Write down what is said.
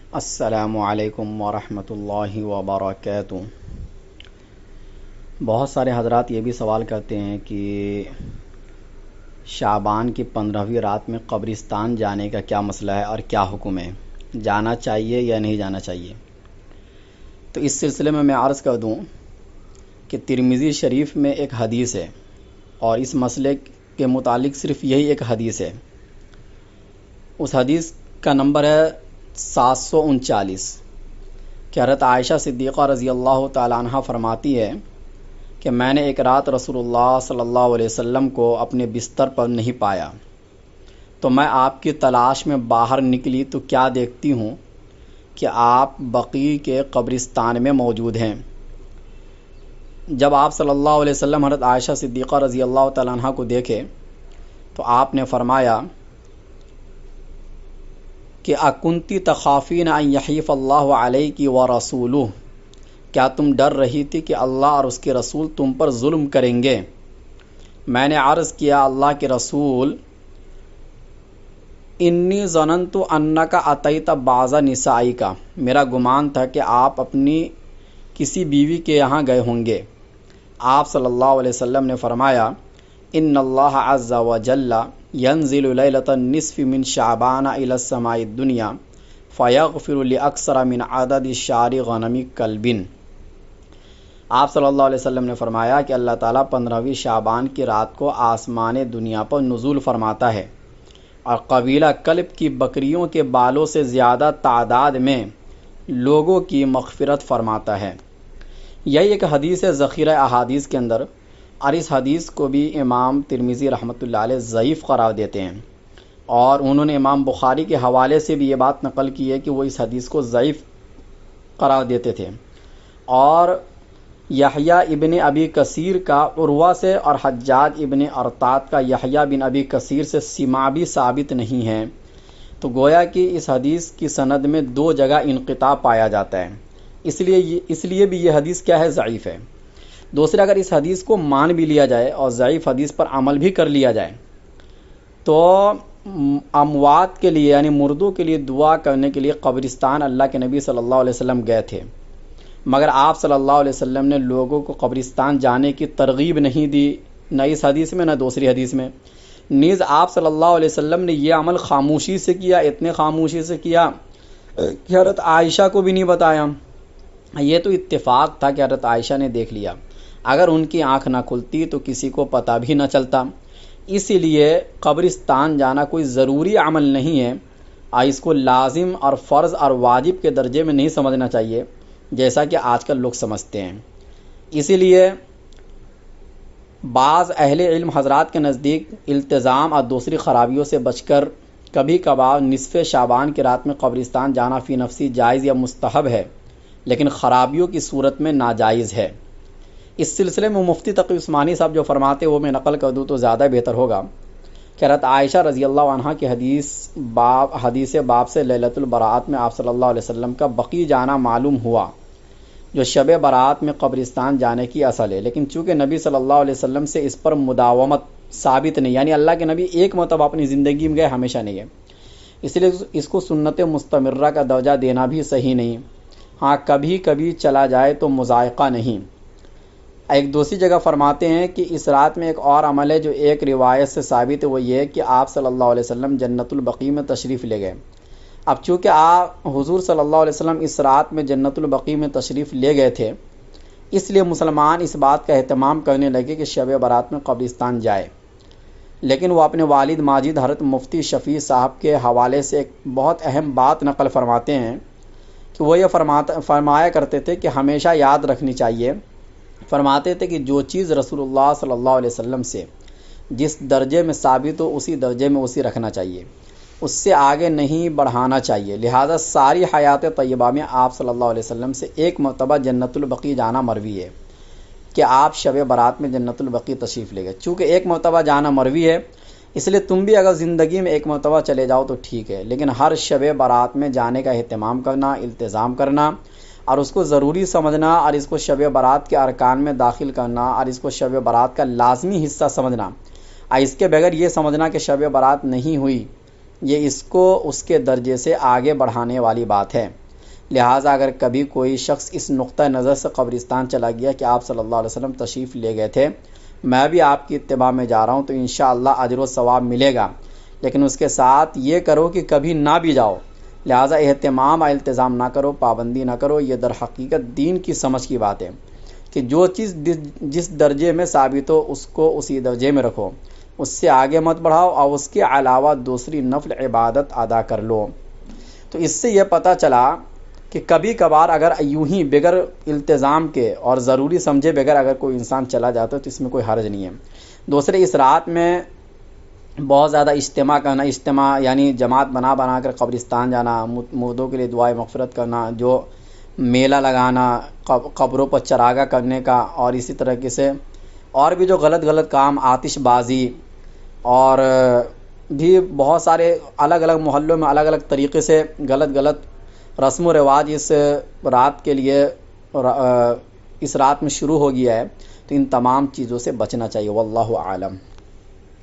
السلام علیکم ورحمۃ اللہ وبرکاتہ۔ بہت سارے حضرات یہ بھی سوال کرتے ہیں کہ شعبان کی 15ویں رات میں قبرستان جانے کا کیا مسئلہ ہے اور کیا حکم ہے، جانا چاہیے یا نہیں جانا چاہیے۔ تو اس سلسلے میں عرض کر دوں کہ ترمذی شریف میں ایک حدیث ہے اور اس مسئلے کے متعلق صرف یہی ایک حدیث ہے۔ اس حدیث کا نمبر ہے 739 کہ حضرت عائشہ صدیقہ رضی اللہ تعالیٰ عنہ فرماتی ہے کہ میں نے ایک رات رسول اللہ صلی اللہ علیہ وسلم کو اپنے بستر پر نہیں پایا، تو میں آپ کی تلاش میں باہر نکلی تو کیا دیکھتی ہوں کہ آپ بقیع کے قبرستان میں موجود ہیں۔ جب آپ صلی اللہ علیہ وسلم حضرت عائشہ صدیقہ رضی اللہ تعالیٰ عنہ کو دیکھے تو آپ نے فرمایا کہ اکنتی تخافین ان یحیف اللہ علیک ورسولہ، کیا تم ڈر رہی تھی کہ اللہ اور اس کے رسول تم پر ظلم کریں گے؟ میں نے عرض کیا اللہ کے رسول، انی ظننت انک اتیت بعض نسائک، میرا گمان تھا کہ آپ اپنی کسی بیوی کے یہاں گئے ہوں گے۔ آپ صلی اللہ علیہ وسلم نے فرمایا ان اللہ عز وجل ینزل لیلۃ النصف من شعبان الی السماء الدنیا فیغفر لاکثر من عدد شعر غنم کلب۔ آپ صلی اللہ علیہ وسلم نے فرمایا کہ اللہ تعالیٰ 15ویں شعبان کی رات کو آسمان دنیا پر نزول فرماتا ہے اور قبیلہ کلب کی بکریوں کے بالوں سے زیادہ تعداد میں لوگوں کی مغفرت فرماتا ہے۔ یہی ایک حدیث ہے ذخیرہ احادیث کے اندر، اور اس حدیث کو بھی امام ترمذی رحمۃ اللہ علیہ ضعیف قرار دیتے ہیں، اور انہوں نے امام بخاری کے حوالے سے بھی یہ بات نقل کی ہے کہ وہ اس حدیث کو ضعیف قرار دیتے تھے۔ اور یحییٰ ابن ابی کثیر کا عروہ سے اور حجاج ابن ارطاط کا یحییٰ بن ابی کثیر سے سماع بھی ثابت نہیں ہے، تو گویا کہ اس حدیث کی سند میں 2 جگہ انقطاع پایا جاتا ہے، اس لیے بھی یہ حدیث کیا ہے، ضعیف ہے۔ دوسرا، اگر اس حدیث کو مان بھی لیا جائے اور ضعیف حدیث پر عمل بھی کر لیا جائے تو اموات کے لیے یعنی مردوں کے لیے دعا کرنے کے لیے قبرستان اللہ کے نبی صلی اللہ علیہ وسلم گئے تھے، مگر آپ صلی اللہ علیہ وسلم نے لوگوں کو قبرستان جانے کی ترغیب نہیں دی، نہ اس حدیث میں نہ دوسری حدیث میں۔ نیز آپ صلی اللہ علیہ وسلم نے یہ عمل خاموشی سے کیا، اتنے خاموشی سے کیا کہ حضرت عائشہ کو بھی نہیں بتایا۔ یہ تو اتفاق تھا کہ حضرت عائشہ نے دیکھ لیا، اگر ان کی آنکھ نہ کھلتی تو کسی کو پتہ بھی نہ چلتا۔ اسی لیے قبرستان جانا کوئی ضروری عمل نہیں ہے، اور اس کو لازم اور فرض اور واجب کے درجے میں نہیں سمجھنا چاہیے جیسا کہ آج کل لوگ سمجھتے ہیں۔ اسی لیے بعض اہل علم حضرات کے نزدیک التزام اور دوسری خرابیوں سے بچ کر کبھی کبھار نصف شعبان کی رات میں قبرستان جانا فی نفسی جائز یا مستحب ہے، لیکن خرابیوں کی صورت میں ناجائز ہے۔ اس سلسلے میں مفتی تقی عثمانی صاحب جو فرماتے وہ میں نقل کر دوں تو زیادہ بہتر ہوگا کہ حضرت عائشہ رضی اللہ عنہ کی حدیث باب سے لیلۃ البراءت میں آپ صلی اللہ علیہ وسلم کا بقیع جانا معلوم ہوا، جو شب برات میں قبرستان جانے کی اصل ہے، لیکن چونکہ نبی صلی اللہ علیہ وسلم سے اس پر مداومت ثابت نہیں، یعنی اللہ کے نبی ایک مرتبہ اپنی زندگی میں گئے، ہمیشہ نہیں گئے، اس لیے اس کو سنت مستمرہ کا درجہ دینا بھی صحیح نہیں۔ ہاں کبھی کبھی چلا جائے تو مذائقہ نہیں۔ ایک دوسری جگہ فرماتے ہیں کہ اس رات میں ایک اور عمل ہے جو ایک روایت سے ثابت ہے، وہ یہ ہے کہ آپ صلی اللہ علیہ وسلم جنت البقیع میں تشریف لے گئے۔ اب چونکہ آپ حضور صلی اللہ علیہ وسلم اس رات میں جنت البقیع میں تشریف لے گئے تھے، اس لیے مسلمان اس بات کا اہتمام کرنے لگے کہ شب برات میں قبرستان جائے، لیکن وہ اپنے والد ماجد حضرت مفتی شفیع صاحب کے حوالے سے ایک بہت اہم بات نقل فرماتے ہیں کہ وہ یہ فرمایا کرتے تھے کہ ہمیشہ یاد رکھنی چاہیے، فرماتے تھے کہ جو چیز رسول اللہ صلی اللہ علیہ وسلم سے جس درجے میں ثابت ہو اسی درجے میں اسی رکھنا چاہیے، اس سے آگے نہیں بڑھانا چاہیے۔ لہذا ساری حیات طیبہ میں آپ صلی اللہ علیہ وسلم سے ایک مرتبہ جنت البقیع جانا مروی ہے کہ آپ شب برات میں جنت البقیع تشریف لے گئے۔ چونکہ ایک مرتبہ جانا مروی ہے، اس لیے تم بھی اگر زندگی میں ایک مرتبہ چلے جاؤ تو ٹھیک ہے، لیکن ہر شب برات میں جانے کا اہتمام کرنا، التزام کرنا اور اس کو ضروری سمجھنا اور اس کو شب برات کے ارکان میں داخل کرنا اور اس کو شب برات کا لازمی حصہ سمجھنا، اور اس کے بغیر یہ سمجھنا کہ شب برات نہیں ہوئی یہ اس کو اس کے درجے سے آگے بڑھانے والی بات ہے۔ لہٰذا اگر کبھی کوئی شخص اس نقطہ نظر سے قبرستان چلا گیا کہ آپ صلی اللہ علیہ وسلم تشریف لے گئے تھے، میں بھی آپ کی اتباع میں جا رہا ہوں، تو انشاءاللہ اجر و ثواب ملے گا، لیکن اس کے ساتھ یہ کرو کہ کبھی نہ بھی جاؤ۔ لہٰذا اہتمام اور التزام نہ کرو، پابندی نہ کرو۔ یہ در حقیقت دین کی سمجھ کی بات ہے کہ جو چیز جس درجے میں ثابت ہو اس کو اسی درجے میں رکھو، اس سے آگے مت بڑھاؤ اور اس کے علاوہ دوسری نفل عبادت ادا کر لو۔ تو اس سے یہ پتہ چلا کہ کبھی کبھار اگر یوں ہی بغیر التزام کے اور ضروری سمجھے بغیر اگر کوئی انسان چلا جاتا ہے تو اس میں کوئی حرج نہیں ہے۔ دوسرے، اس رات میں بہت زیادہ اجتماع کرنا، اجتماع یعنی جماعت بنا کر قبرستان جانا، مردوں کے لیے دعائے مغفرت کرنا، جو میلہ لگانا، قبروں پر چراغاں کرنے کا، اور اسی طرح سے اور بھی جو غلط کام، آتش بازی، اور بھی بہت سارے الگ الگ محلوں میں الگ الگ طریقے سے غلط رسم و رواج اس رات کے لیے اس رات میں شروع ہو گیا ہے، تو ان تمام چیزوں سے بچنا چاہیے۔ واللہ عالم۔